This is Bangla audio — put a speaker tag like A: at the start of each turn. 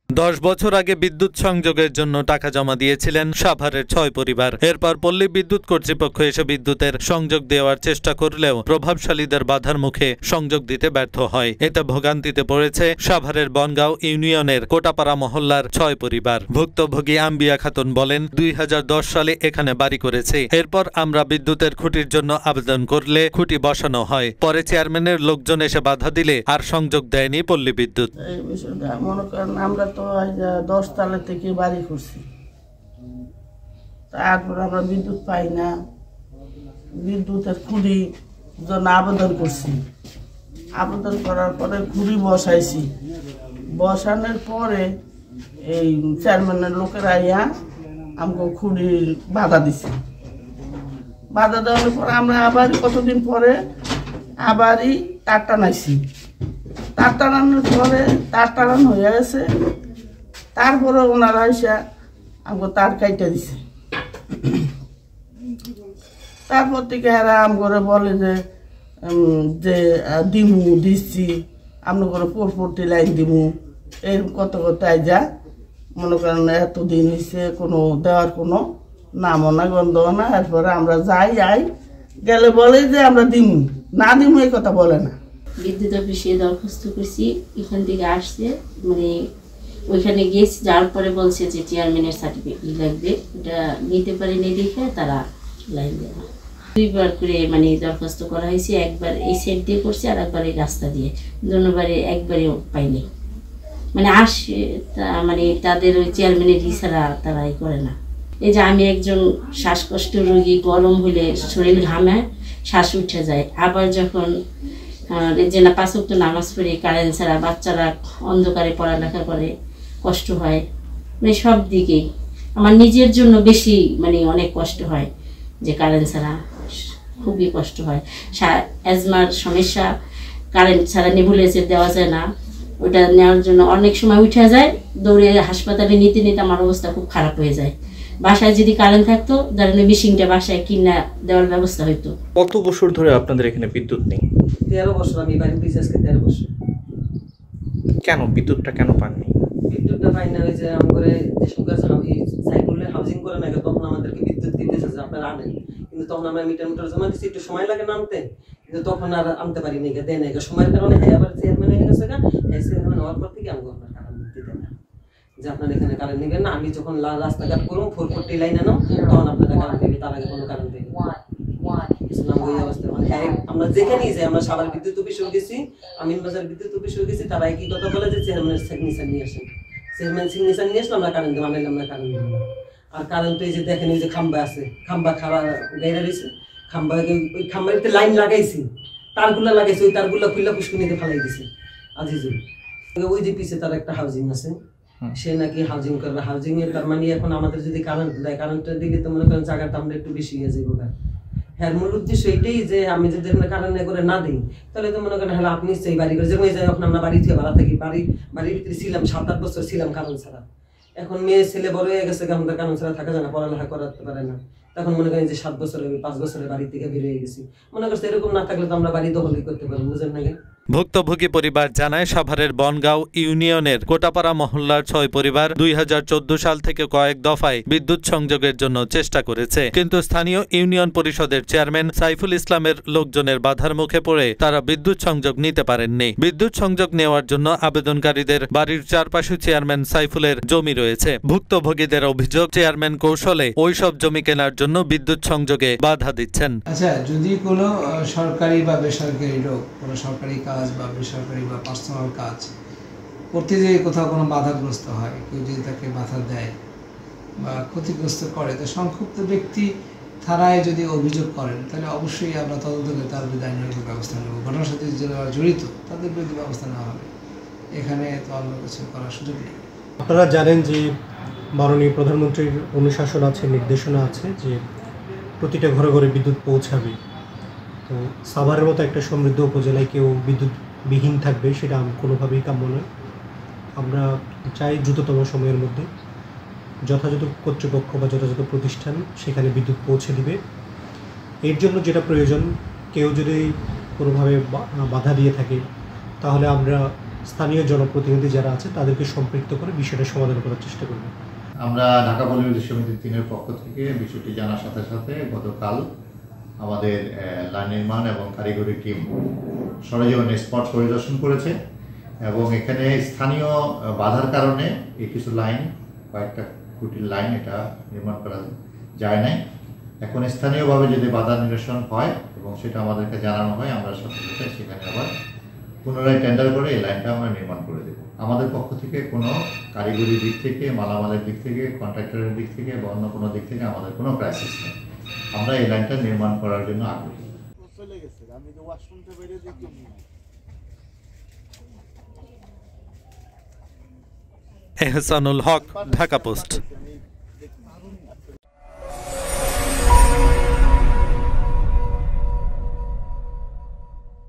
A: 10 বছর আগে বিদ্যুৎ সংযোগের জন্য টাকা জমা দিয়েছিলেন সাভারের 6 পরিবার। এরপর পল্লী বিদ্যুৎ কর্তৃপক্ষ এসে বিদ্যুতের সংযোগ দেওয়ার চেষ্টা করলেও প্রভাবশালীদের বাধার মুখে সংযোগ দিতে ব্যর্থ হয়। এতে ভোগান্তিতে পড়েছে সাভারের বনগাঁও ইউনিয়নের কোটাপাড়া মহল্লার 6 পরিবার। ভুক্তভোগী আম্বিয়া খাতুন বলেন, 2010 সালে এখানে বাড়ি করেছে। এরপর আমরা বিদ্যুতের খুঁটির জন্য আবেদন করলে খুঁটি বসানো হয়। পরে চেয়ারম্যানের লোকজন এসে বাধা দিলে আর সংযোগ দেয়নি পল্লী বিদ্যুৎ।
B: আমরা তো 10 তলা থেকে বাড়ি করছি, তারপর আমরা বিদ্যুৎ পাই না। বিদ্যুতের খুঁড়ি জন্য আবেদন করছি, আবেদন করার পরে খুঁড়ি বসাইছি। বসানোর পরে এই চেয়ারম্যানের লোকেরা আইয়া আমাকে খুঁড়ি বাধা দিছে। বাধা দেওয়ার পর আমরা আবার কতদিন পরে আবারই তার টানাইছি। তার টানানোর পরে তার টানানো হয়ে গেছে, তারপরে ওনারা এসে আমাকে তার কাইটা দিছে। তারপর থেকে এরা আমগরে বলে যে দিমু দিচ্ছি, আপনি করে পরপরটি লাইন দিমু, এরকম কত আই যা মনে করেন এতদিন নিচ্ছে কোনো দেওয়ার কোনো নামও না গন্ধও না। এরপরে আমরা যাই গেলে বলে যে আমরা দিমু, না দিমু এই কথা বলে না।
C: বিদ্যুৎ অফিসে দরখাস্ত করছি, এখান থেকে আসছে, মানে ওইখানে গিয়েছি, যাওয়ার পরে বলছে যে চেয়ারম্যানের সার্টিফিকেট লাগবে, ওটা নিতে পারেনি দেখে তারা লাইন দেওয়া। 2 বার করে মানে দরখাস্ত করা হয়েছে, একবার এই সাইড দিয়ে করছে আর একবার এই রাস্তা দিয়ে, দুবারে একবারেও পাইনি। মানে আসে মানে তাদের ওই চেয়ারম্যানের ইশারা তারা করে না। এই যে আমি একজন শ্বাসকষ্ট রোগী, গরম হলে শরীর ঘামে, শ্বাস উঠে যায়। আবার যখন যে না 5 ওয়াক্ত নামাজ পড়ি, কারেন্ট ছাড়া বাচ্চারা অন্ধকারে পড়ালেখা করে, কষ্ট হয়। মানে সব দিকেই আমার নিজের জন্য বেশি মানে অনেক কষ্ট হয়, যে কারেন্ট ছাড়া খুবই কষ্ট হয়। অ্যাজমার সমস্যা, কারেন্ট ছাড়া নেবুলাইজার দেওয়া যায় না, ওটা নেওয়ার জন্য অনেক সময় উঠে যায়, দৌড়ে হাসপাতালে নিতে নিতে আমার অবস্থা খুব খারাপ হয়ে যায়। বাসায় যদি কারেন্ট থাকতো, ধরেন মেশিনটা বাসায় কিনা দেওয়ার ব্যবস্থা হইতো।
D: কত বছর ধরে আপনাদের এখানে বিদ্যুৎ নেই?
E: 13 বছর আমি বাড়ি পেয়েছি, আজকে 13 বছর।
D: কেন বিদ্যুৎটা কেন পাননি?
E: বিদ্যুৎটা পাই না, ওই যে আমাদের যে সরকার সাইকেলে হাউজিং করে না, তখন আমাদেরকে বিদ্যুৎ দিতেছে যে আপনারা আনেন, কিন্তু তখন আমরা মিটার জমা দিচ্ছি, একটু সময় লাগে নামতে, কিন্তু তখন আর আনতে পারি নাই, দেয় নাই। সময়ের কারণে আবার চেয়ারম্যান হয়ে গেছে, চেয়ারম্যান হওয়ার পর থেকে আমাকে আপনার কারেন্ট দিতে না, যে আপনার এখানে কারেন্ট নেবেন না। আমি যখন রাস্তাঘাট করবো 440 লাইন আনো, তখন আপনারা কারেন্ট দেবে, তার আগে কোনো কারেন্ট দেবে আমরা যেখানেই যাই। আমরা সাভার বিদ্যুৎ অফিসেও গেছি, আমিনবাজার বিদ্যুৎ অফিসেও গেছি, তারা একই কথা বলে যে চেয়ারম্যানের সিগনেচার নিয়ে আসেন। চেয়ারম্যান সিগনেচার নিয়ে আসলে আমরা কারেন্ট দেবো, আনাইলে আমরা কারেন্ট দেবো না। আর কারেন্ট এই যে দেখেন, এই যে খাম্বা আছে, খাম্বা খারাপ গাইরা রয়েছে, ওই খাম্বাতে লাইন লাগাইছি, তারগুলা লাগাইছে, ওই তারগুলা খুললা পুষ্কুনিতে ফালাই দিছে আজিজুল। ওই যে পিছে তার একটা হাউজিং আছে, সে নাকি হাউজিং করবে। হাউজিং এর তার মানে এখন আমাদের যদি কারেন্ট দেয়, কারেন্টের দিকে তো মনে করেন জায়গাটা আমরা একটু বেশি হয়ে যাবো। হ্যাঁ, মূল উদ্দেশ্য এটাই যে আমি যদি কারেন্ট করে না দিই, তাহলে তো মনে করেন হ্যাঁ আপনি সেই বাড়ি করে যেমন যাই, এখন আমরা বাড়ি থেকে ভাড়া থাকি, বাড়ির ভিতরে ছিলাম 7-8 বছর ছিলাম কারেন্ট ছাড়া। এখন মেয়ে ছেলে বড় হয়ে গেছে, আমাদের কারেন্ট ছাড়া থাকা যায় না, পড়ালেখা করাতে পারে না। তখন মনে করেন যে 7 বছর 5 বছরের বাড়ি থেকে বের হয়ে গেছি। মনে করছে এরকম না থাকলে তো আমরা বাড়ি দখলই করতে পারবো, বুঝেন নাকি?
A: ভুক্তভোগী পরিবার জানায়, সাভারের বনগাঁও ইউনিয়নের কোটাপাড়া মহল্লার 6 পরিবার 2014 সাল থেকে কয়েক দফায় বিদ্যুৎ সংযোগের জন্য চেষ্টা করেছে, কিন্তু স্থানীয় ইউনিয়ন পরিষদের চেয়ারম্যান সাইফুল ইসলামের লোকজনের বাধার মুখে পড়ে তারা বিদ্যুৎ সংযোগ নিতে পারেননি। বিদ্যুৎ সংযোগ নেওয়ার জন্য আবেদনকারীদের বাড়ির চারপাশে চেয়ারম্যান সাইফুলের জমি রয়েছে। ভুক্তভোগীদের অভিযোগ, চেয়ারম্যান কৌশলে ওইসব জমি কেনার জন্য বিদ্যুৎ সংযোগে বাধা দিচ্ছেন।
F: আচ্ছা, যদি কোনো সরকারি বা বেসরকারি লোক কোনো সরকারি কাজ বা বেসরকারি বা পার্সোনাল কাজ করতে যেয়ে কোথাও কোনো বাধাগ্রস্ত হয়, কেউ যদি তাকে বাধা দেয় বা ক্ষতিগ্রস্ত করে, তো সংক্ষুব্ধ ব্যক্তি থানায় যদি অভিযোগ করেন, তাহলে অবশ্যই আমরা তদন্ত করে তার বিরুদ্ধে আইনানুগ ব্যবস্থা নেব। ঘটনার সাথে যারা জড়িত তাদের বিরুদ্ধে ব্যবস্থা নেওয়া হবে, এখানে তো অন্য কিছু করার সুযোগ নেই।
G: আপনারা জানেন যে মাননীয় প্রধানমন্ত্রীর অনুশাসন আছে, নির্দেশনা আছে যে প্রতিটা ঘরে ঘরে বিদ্যুৎ পৌঁছাবে। তো সাভারের মতো একটা সমৃদ্ধ উপজেলায় কেউ বিদ্যুৎবিহীন থাকবে, সেটা কোনোভাবেই কাম্য নয়। আমরা চাই দ্রুততম সময়ের মধ্যে যথাযথ কর্তৃপক্ষ বা যথাযথ প্রতিষ্ঠান সেখানে বিদ্যুৎ পৌঁছে দিবে। এর জন্য যেটা প্রয়োজন, কেউ যদি কোনোভাবে বাধা দিয়ে থাকে, তাহলে আমরা স্থানীয় জনপ্রতিনিধি যারা আছে তাদেরকে সম্পৃক্ত করে বিষয়টা সমাধান করার চেষ্টা করব।
H: আমরা ঢাকা পল্লী বিদ্যুৎ সমিতি 3-এর পক্ষ থেকে বিষয়টি জানার সাথে সাথে গতকাল আমাদের লাইন নির্মাণ এবং কারিগরি টিম সরেজমিনে স্পট পরিদর্শন করেছে এবং এখানে স্থানীয় বাধার কারণে এই কিছু লাইন, কয়েকটা খুঁটির লাইন এটা নির্মাণ করা যায় নাই। এখন স্থানীয়ভাবে যদি বাধা নিরসন হয় এবং সেটা আমাদেরকে জানানো হয়, আমরা সাথে সাথে সেখানে আবার পুনরায় টেন্ডার করে এই লাইনটা আমরা নির্মাণ করে দেব। আমাদের পক্ষ থেকে কোনো কারিগরি দিক থেকে, মালামালের দিক থেকে, কন্ট্রাক্টরের দিক থেকে বা অন্য কোনো দিক থেকে আমাদের কোনো ক্রাইসিস নেই। আমরা এই লাইনটা নির্মাণ করার জন্য আগ্রহী।
A: এহসানুল হক, ঢাকা পোস্ট।